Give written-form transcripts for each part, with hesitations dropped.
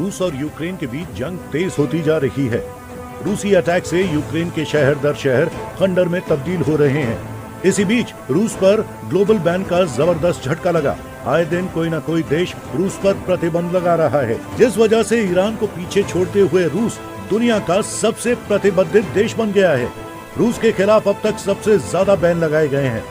रूस और यूक्रेन के बीच जंग तेज होती जा रही है। रूसी अटैक से यूक्रेन के शहर दर शहर खंडर में तब्दील हो रहे हैं। इसी बीच रूस पर ग्लोबल बैन का जबरदस्त झटका लगा। आए दिन कोई न कोई देश रूस पर प्रतिबंध लगा रहा है, जिस वजह से ईरान को पीछे छोड़ते हुए रूस दुनिया का सबसे प्रतिबंधित देश बन गया है। रूस के खिलाफ अब तक सबसे ज्यादा बैन लगाए गए हैं।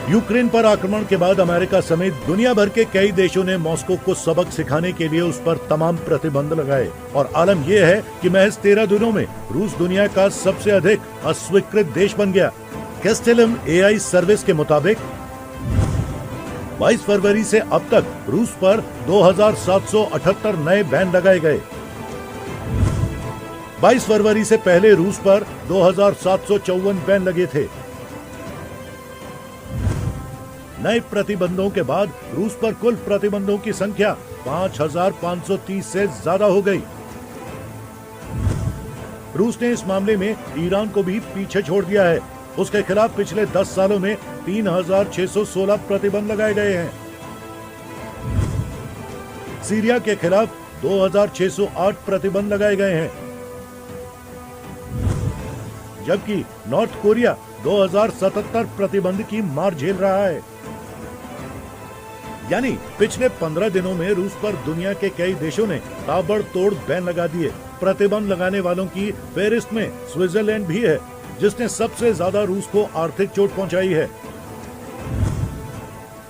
यूक्रेन पर आक्रमण के बाद अमेरिका समेत दुनिया भर के कई देशों ने मॉस्को को सबक सिखाने के लिए उस पर तमाम प्रतिबंध लगाए और आलम यह है कि महज 13 दिनों में रूस दुनिया का सबसे अधिक अस्वीकृत देश बन गया। कैस्टेलम AI सर्विस के मुताबिक 22 फरवरी से अब तक रूस पर 2778 नए बैन लगाए गए। 22 फरवरी से पहले रूस पर 2754 बैन लगे थे। नए प्रतिबंधों के बाद रूस पर कुल प्रतिबंधों की संख्या 5530 से ज्यादा हो गई। रूस ने इस मामले में ईरान को भी पीछे छोड़ दिया है। उसके खिलाफ पिछले 10 सालों में 3616 प्रतिबंध लगाए गए हैं। सीरिया के खिलाफ 2608 प्रतिबंध लगाए गए हैं, जबकि नॉर्थ कोरिया 2077 प्रतिबंध की मार झेल रहा है। यानी पिछले 15 दिनों में रूस पर दुनिया के कई देशों ने ताबड़तोड़ बैन लगा दिए। प्रतिबंध लगाने वालों की फेहरिस्त में स्विट्जरलैंड भी है, जिसने सबसे ज्यादा रूस को आर्थिक चोट पहुंचाई है।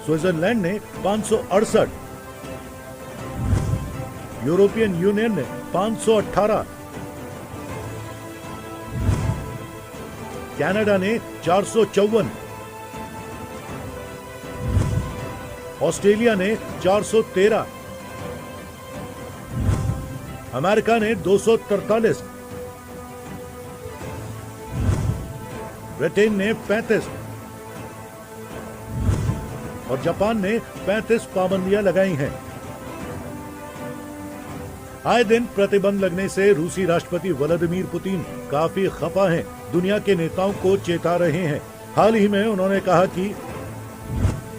स्विट्जरलैंड ने 568, यूरोपियन यूनियन ने 518, कनाडा ने 454, ऑस्ट्रेलिया ने 413, अमेरिका ने 243, ब्रिटेन ने 35 और जापान ने 35 पाबंदियां लगाई हैं। आए दिन प्रतिबंध लगने से रूसी राष्ट्रपति व्लादिमीर पुतिन काफी खफा हैं। दुनिया के नेताओं को चेता रहे हैं। हाल ही में उन्होंने कहा कि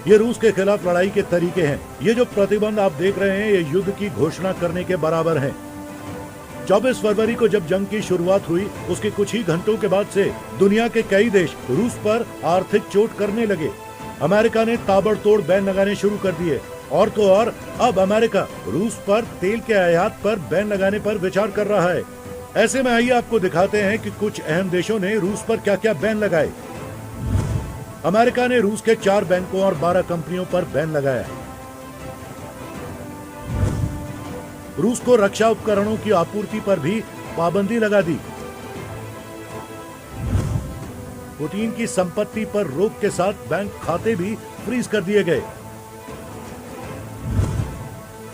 ये रूस के खिलाफ लड़ाई के तरीके हैं। ये जो प्रतिबंध आप देख रहे हैं, ये युद्ध की घोषणा करने के बराबर हैं। 24 फरवरी को जब जंग की शुरुआत हुई, उसके कुछ ही घंटों के बाद से दुनिया के कई देश रूस पर आर्थिक चोट करने लगे। अमेरिका ने ताबड़तोड़ बैन लगाने शुरू कर दिए और तो और अब अमेरिका रूस पर तेल के आयात पर बैन लगाने पर विचार कर रहा है। ऐसे में आइए आपको दिखाते हैं कि कुछ अहम देशों ने रूस पर क्या क्या बैन लगाए। अमेरिका ने रूस के 4 बैंकों और 12 कंपनियों पर बैन लगाया। रूस को रक्षा उपकरणों की आपूर्ति पर भी पाबंदी लगा दी। पुतिन की संपत्ति पर रोक के साथ बैंक खाते भी फ्रीज कर दिए गए।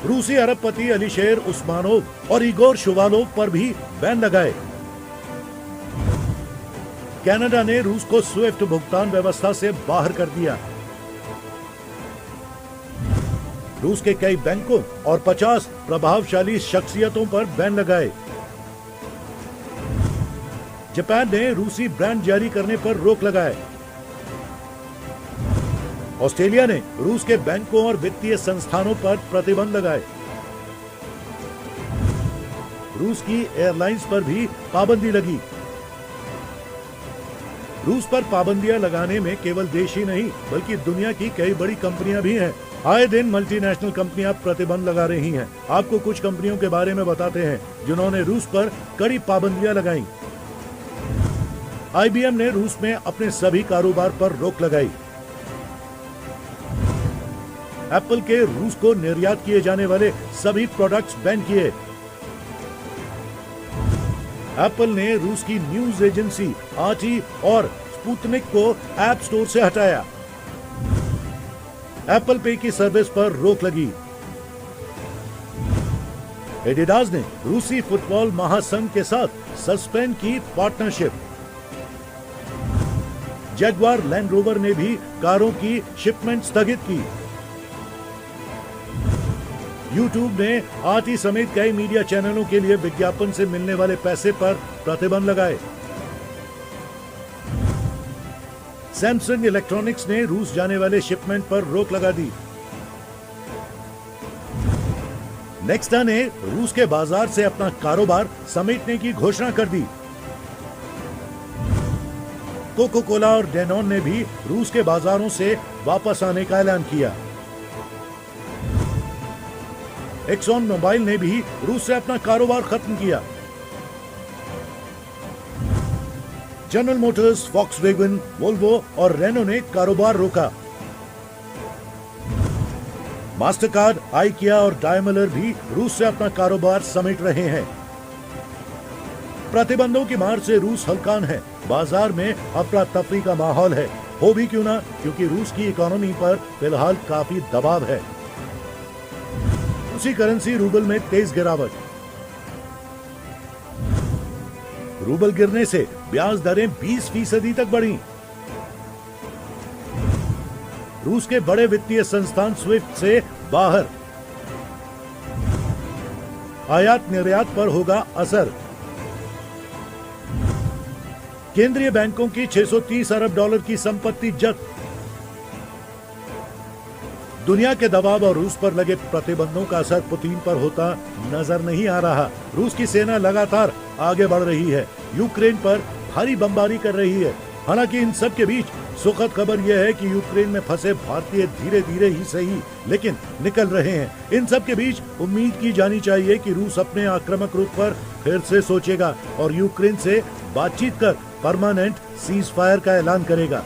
रूसी अरबपति अलीशेर उस्मानोव और इगोर शुवालोव पर भी बैन लगाए। कनाडा ने रूस को स्विफ्ट भुगतान व्यवस्था से बाहर कर दिया। रूस के कई बैंकों और 50 प्रभावशाली शख्सियतों पर बैन लगाए। जापान ने रूसी ब्रांड जारी करने पर रोक लगाए। ऑस्ट्रेलिया ने रूस के बैंकों और वित्तीय संस्थानों पर प्रतिबंध लगाए। रूस की एयरलाइंस पर भी पाबंदी लगी। रूस पर पाबंदियां लगाने में केवल देश ही नहीं बल्कि दुनिया की कई बड़ी कंपनियां भी हैं। आए दिन मल्टीनेशनल कंपनियां प्रतिबंध लगा रही हैं। आपको कुछ कंपनियों के बारे में बताते हैं जिन्होंने रूस पर कड़ी पाबंदियां लगाई। IBM ने रूस में अपने सभी कारोबार पर रोक लगाई। एप्पल के रूस को निर्यात किए जाने वाले सभी प्रोडक्ट्स बैन किए। एप्पल ने रूस की न्यूज एजेंसी RT और स्पुतनिक को ऐप स्टोर से हटाया। एप्पल पे की सर्विस पर रोक लगी। एडिडास ने रूसी फुटबॉल महासंघ के साथ सस्पेंड की पार्टनरशिप। जैगवार लैंड रोवर ने भी कारों की शिपमेंट स्थगित की। YouTube ने RT समेत कई मीडिया चैनलों के लिए विज्ञापन से मिलने वाले पैसे पर प्रतिबंध लगाए। सैमसंग इलेक्ट्रॉनिक्स ने रूस जाने वाले शिपमेंट पर रोक लगा दी। नेक्स्टा ने रूस के बाजार से अपना कारोबार समेटने की घोषणा कर दी। कोको कोला और डेनॉन ने भी रूस के बाजारों से वापस आने का ऐलान किया। एक्सॉन मोबाइल ने भी रूस से अपना कारोबार खत्म किया। जनरल मोटर्स, वॉक्सवैगन, वोल्वो और रेनो ने कारोबार रोका। मास्टरकार्ड, आइकिया और डायमलर भी रूस से अपना कारोबार समेट रहे हैं। प्रतिबंधों की मार से रूस हलकान है। बाजार में अफरा तफरी का माहौल है, हो भी क्यों ना, क्योंकि रूस की इकोनॉमी पर फिलहाल काफी दबाव है। रूसी करेंसी रूबल में तेज गिरावट। रूबल गिरने से ब्याज दरें 20% तक बढ़ी। रूस के बड़े वित्तीय संस्थान स्विफ्ट से बाहर। आयात निर्यात पर होगा असर। केंद्रीय बैंकों की 630 अरब डॉलर की संपत्ति जब्त। दुनिया के दबाव और रूस पर लगे प्रतिबंधों का असर पुतिन पर होता नजर नहीं आ रहा। रूस की सेना लगातार आगे बढ़ रही है, यूक्रेन पर भारी बमबारी कर रही है। हालांकि इन सब के बीच सुखद खबर यह है कि यूक्रेन में फंसे भारतीय धीरे धीरे ही सही लेकिन निकल रहे हैं। इन सब के बीच उम्मीद की जानी चाहिए कि रूस अपने आक्रामक रुख पर फिर से सोचेगा और यूक्रेन से बातचीत कर परमानेंट सीज फायर का ऐलान करेगा।